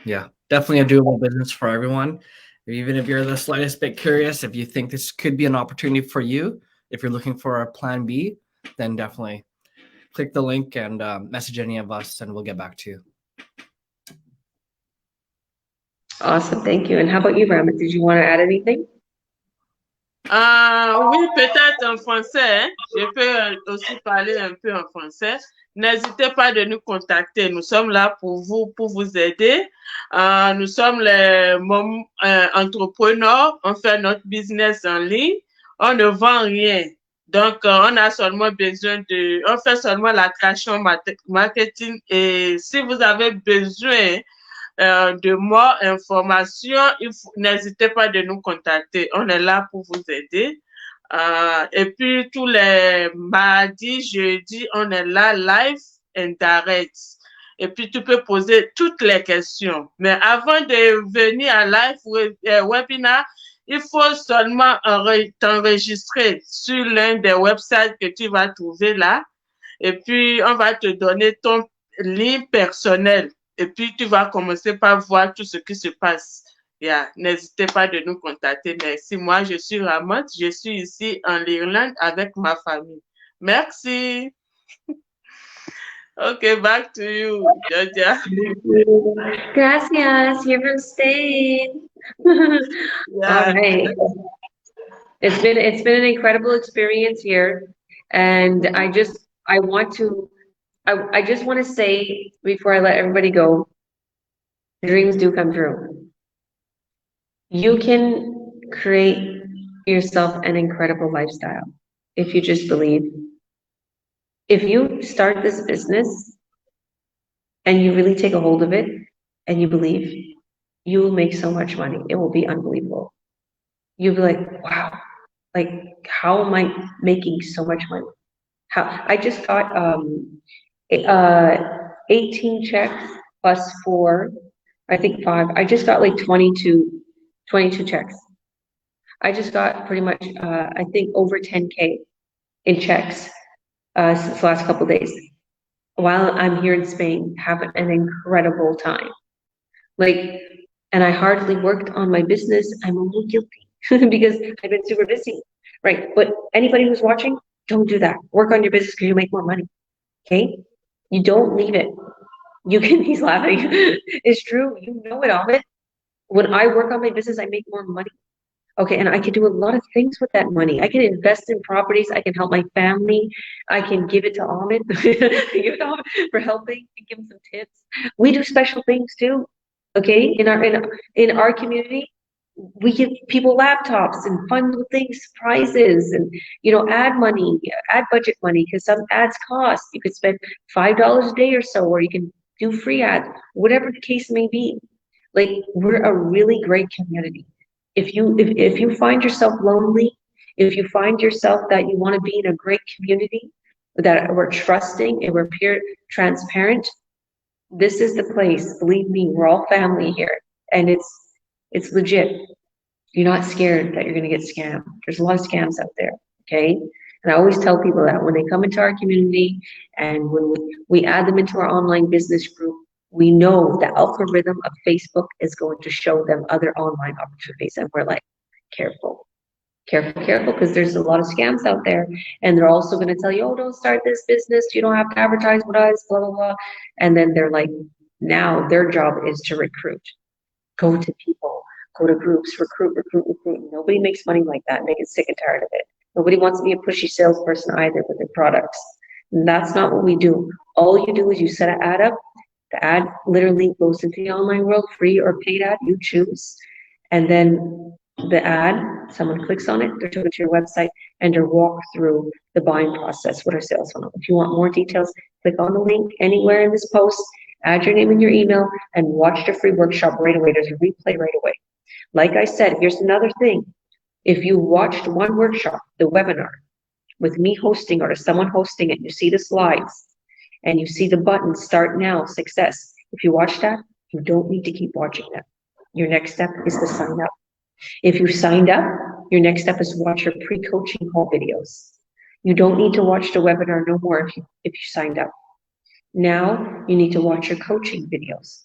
Yeah, definitely a doable business for everyone. Even if you're the slightest bit curious, if you think this could be an opportunity for you, if you're looking for a plan B, then definitely click the link and message any of us, and we'll get back to you. Awesome, thank you. And how about you, Ramit? Did you want to add anything? Oui, peut-être en français. Je peux aussi parler un peu en français. N'hésitez pas de nous contacter. Nous sommes là pour vous aider. Nous sommes les entrepreneurs. On fait notre business en ligne. On ne vend rien. Donc, on a seulement besoin on fait seulement l'attraction marketing. Et si vous avez besoin de more information, n'hésitez pas de nous contacter. On est là pour vous aider. Et puis, tous les mardis, jeudis, on est là live and direct. Et puis, tu peux poser toutes les questions. Mais avant de venir à live webinar, il faut seulement t'enregistrer sur l'un des websites que tu vas trouver là. Et puis, on va te donner ton lien personnel. Et puis, tu vas commencer par voir tout ce qui se passe. Yeah. N'hésitez pas de nous contacter. Merci. Moi, je suis Ramot. Je suis ici en Irlande avec ma famille. Merci. Okay, back to you, Georgia. Gracias. You're from Spain. Yeah. All right. It's been an incredible experience here, and I just want to say before I let everybody go, dreams do come true. You can create yourself an incredible lifestyle if you just believe. If you start this business and you really take a hold of it and you believe, you will make so much money. It will be unbelievable. You'll be like, wow, like, how am I making so much money? I just got 18 checks plus 4, I think 5. I just got like 22 checks. I just got pretty much, I think over 10K in checks since the last couple of days. While I'm here in Spain, having an incredible time. Like, and I hardly worked on my business. I'm a little guilty because I've been super busy, right? But anybody who's watching, don't do that. Work on your business because you make more money, okay? You don't leave it. You can, he's laughing. It's true. You know it, Amit. When I work on my business, I make more money. Okay, and I can do a lot of things with that money. I can invest in properties. I can help my family. I can give it to Amit, for helping, give him some tips. We do special things too. Okay, in our community, we give people laptops and fun little things, prizes, and ad budget money, because some ads cost. You could spend $5 a day or so, or you can do free ads, whatever the case may be. Like, we're a really great community. If you find yourself lonely, if you find yourself that you want to be in a great community, that we're trusting and we're pure transparent, this is the place. Believe me, we're all family here, and it's legit. You're not scared that you're going to get scammed. There's a lot of scams out there, okay? And I always tell people that when they come into our community and when we add them into our online business group, we know the algorithm of Facebook is going to show them other online opportunities. And we're like, careful, careful, careful, because there's a lot of scams out there. And they're also going to tell you, oh, don't start this business. You don't have to advertise with us, blah, blah, blah. And then they're like, now their job is to recruit. Go to people, go to groups, recruit, recruit, recruit. Nobody makes money like that. They get sick and tired of it. Nobody wants to be a pushy salesperson either with their products. And that's not what we do. All you do is you set an ad up. The ad literally goes into the online world, free or paid ad, you choose. And then the ad, someone clicks on it, they're taken to your website and they're walked through the buying process with our sales funnel. If you want more details, click on the link anywhere in this post, add your name and your email, and watch the free workshop right away. There's a replay right away. Like I said, here's another thing. If you watched one workshop, the webinar, with me hosting or someone hosting it, you see the slides, and you see the button, start now, success. If you watch that, you don't need to keep watching that. Your next step is to sign up. If you signed up, your next step is to watch your pre-coaching call videos. You don't need to watch the webinar no more if you signed up. Now you need to watch your coaching videos.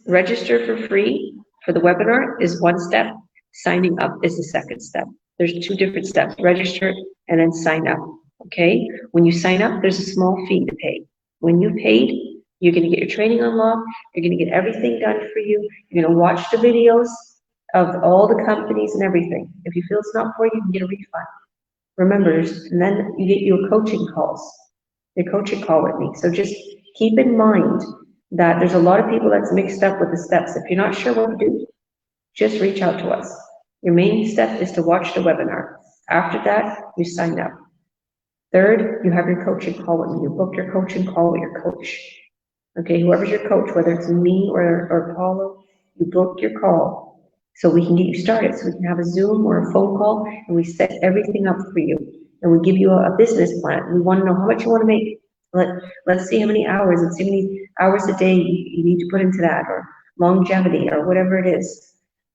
Register for free for the webinar is one step. Signing up is the second step. There's two different steps, register and then sign up, okay? When you sign up, there's a small fee to pay. When you paid, you're gonna get your training unlocked, you're gonna get everything done for you, you're gonna watch the videos of all the companies and everything. If you feel it's not for you, you can get a refund. Remember, and then you get your coaching calls, your coaching call with me. So just keep in mind that there's a lot of people that's mixed up with the steps. If you're not sure what to do, just reach out to us. Your main step is to watch the webinar. After that, you sign up. Third, you have your coaching call with me. You book your coaching call with your coach. Okay, whoever's your coach, whether it's me or Paulo, you book your call so we can get you started. So we can have a Zoom or a phone call and we set everything up for you. And we give you a business plan. We want to know how much you want to make. Let's see how many hours, let's see how many hours a day you need to put into that, or longevity, or whatever it is.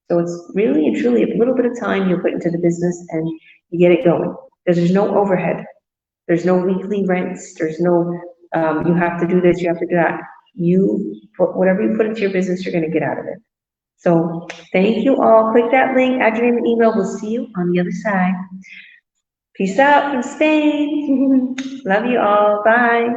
So it's really and truly a little bit of time you put into the business and you get it going. Because there's no overhead. There's no weekly rents. There's no, you have to do this, you have to do that. Whatever you put into your business, you're going to get out of it. So thank you all. Click that link, add your name and email. We'll see you on the other side. Peace out from Spain. Love you all. Bye.